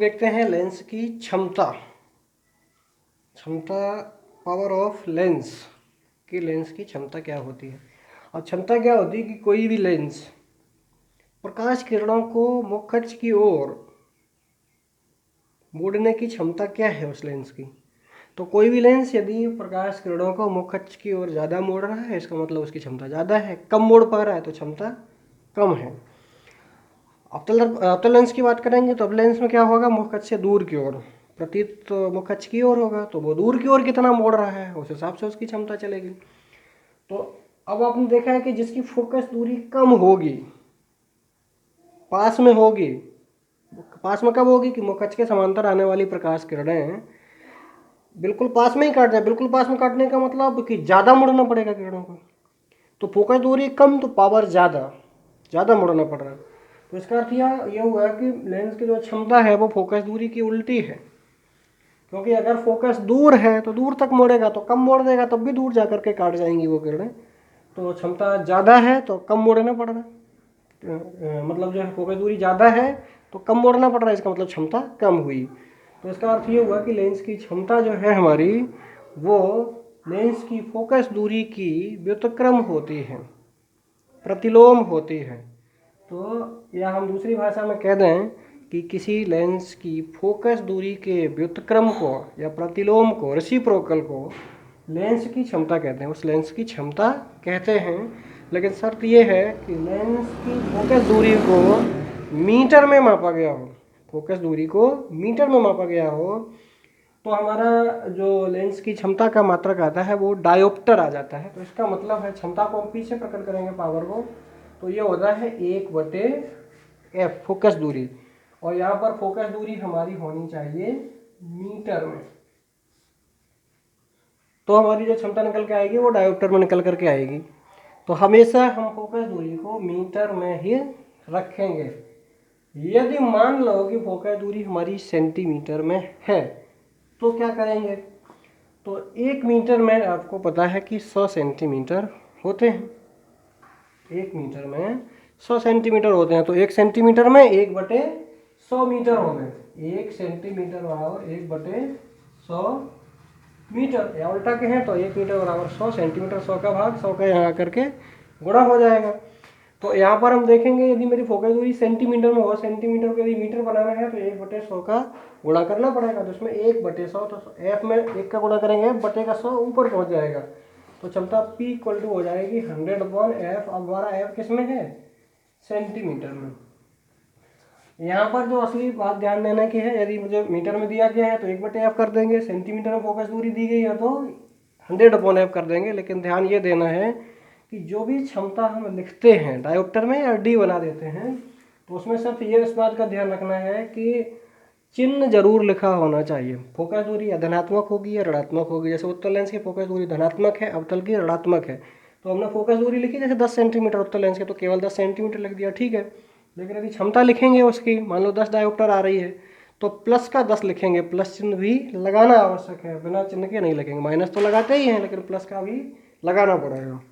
देखते हैं लेंस की क्षमता पावर ऑफ लेंस कि लेंस की क्षमता क्या होती है। और क्षमता क्या होती है कि कोई भी लेंस प्रकाश किरणों को मुख्य अक्ष की ओर मोड़ने की क्षमता क्या है उस लेंस की। तो कोई भी लेंस यदि प्रकाश किरणों को मुख्य अक्ष की ओर ज़्यादा मोड़ रहा है, इसका मतलब उसकी क्षमता ज़्यादा है। कम मोड़ पा रहा है तो क्षमता कम है। अवतल लेंस की बात करेंगे तो अब लेंस में क्या होगा, मुख्य अक्ष से दूर की ओर प्रतीत तो मुख्य अक्ष की ओर होगा, तो वो दूर की ओर कितना मोड़ रहा है उस हिसाब से उसकी क्षमता चलेगी। तो अब आपने देखा है कि जिसकी फोकस दूरी कम होगी, पास में होगी, पास में कब होगी कि मुख्य अक्ष के समांतर आने वाली प्रकाश किरणें बिल्कुल पास में ही काट जाए। बिल्कुल पास में काटने का मतलब कि ज़्यादा मुड़ना पड़ेगा किरणों को। तो फोकस दूरी कम तो पावर ज़्यादा मुड़ना पड़ रहा है। तो इसका अर्थ यह हुआ कि लेंस की जो क्षमता है वो फोकस दूरी की उल्टी है। क्योंकि अगर फोकस दूर है तो दूर तक मोड़ेगा, तो कम मोड़ देगा तब भी दूर जा करके काट जाएंगी वो किरणें। तो क्षमता ज़्यादा है तो कम मोड़ना पड़ रहा है। मतलब जो है फोकस दूरी ज़्यादा है तो कम मोड़ना पड़ रहा है, इसका मतलब क्षमता कम हुई। तो इसका अर्थ ये हुआ कि लेंस की क्षमता जो है हमारी वो लेंस की फोकस दूरी की व्युत्क्रम होती है, प्रतिलोम होती है। तो या हम दूसरी भाषा में कह दें कि किसी लेंस की फोकस दूरी के व्युत्क्रम को या प्रतिलोम को, रेसिप्रोकल को लेंस की क्षमता कहते हैं, उस लेंस की क्षमता कहते हैं। लेकिन शर्त यह है कि लेंस की फोकस दूरी को मीटर में मापा गया हो, फोकस दूरी को मीटर में मापा गया हो तो हमारा जो लेंस की क्षमता का मात्रक आता है वो डायोप्टर आ जाता है। तो इसका मतलब है, क्षमता को हम पीछे प्रकट करेंगे पावर को, तो ये होता है 1/f फोकस दूरी। और यहाँ पर फोकस दूरी हमारी होनी चाहिए मीटर में, तो हमारी जो क्षमता निकल के आएगी वो डायोप्टर में निकल करके आएगी। तो हमेशा हम फोकस दूरी को मीटर में ही रखेंगे। यदि मान लो कि फोकस दूरी हमारी सेंटीमीटर में है तो क्या करेंगे, तो 1 मीटर में आपको पता है कि 100 सेंटीमीटर होते हैं। 1 मीटर में 100 सेंटीमीटर होते हैं, तो 1 सेंटीमीटर में 1/100 मीटर हो गए। 1 सेंटीमीटर बराबर 1/100 मीटर, या उल्टा कहें तो 1 मीटर बराबर 100 सेंटीमीटर। 100 का भाग 100 का यहाँ करके गुणा हो जाएगा। तो यहाँ पर हम देखेंगे यदि मेरी फोकस दूरी सेंटीमीटर में हो, सेंटीमीटर को यदि मीटर बनाना है तो 1/100 का गुणा करना पड़ेगा। तो इसमें 1/100, तो एफ में 1 का गुणा करेंगे, F/100 ऊपर पहुँच जाएगा। तो क्षमता P = हो जाएगी 100/f। अब हमारा f किस में है, सेंटीमीटर में। यहाँ पर जो असली बात ध्यान देने की है, यदि मुझे मीटर में दिया गया है तो 1/f कर देंगे, सेंटीमीटर में फोकस दूरी दी गई है तो 100/f कर देंगे। लेकिन ध्यान ये देना है कि जो भी क्षमता हम लिखते हैं डायोप्टर में या डी बना देते हैं, तो उसमें सिर्फ ये इस बात का ध्यान रखना है कि चिन्ह जरूर लिखा होना चाहिए। फोकस दूरी या धनात्मक होगी या ऋणात्मक होगी। जैसे उत्तल लेंस की फोकस दूरी धनात्मक है, अवतल की ऋणात्मक है, तो हमने फोकस दूरी लिखी जैसे 10 सेंटीमीटर उत्तल लेंस के, तो केवल 10 सेंटीमीटर लिख दिया, ठीक है। लेकिन यदि क्षमता लिखेंगे उसकी, मान लो 10 डायोप्टर आ रही है तो प्लस का 10 लिखेंगे, प्लस चिन्ह भी लगाना आवश्यक है, बिना चिन्ह के नहीं लिखेंगे। माइनस तो लगाते ही हैं लेकिन प्लस का भी लगाना पड़ेगा।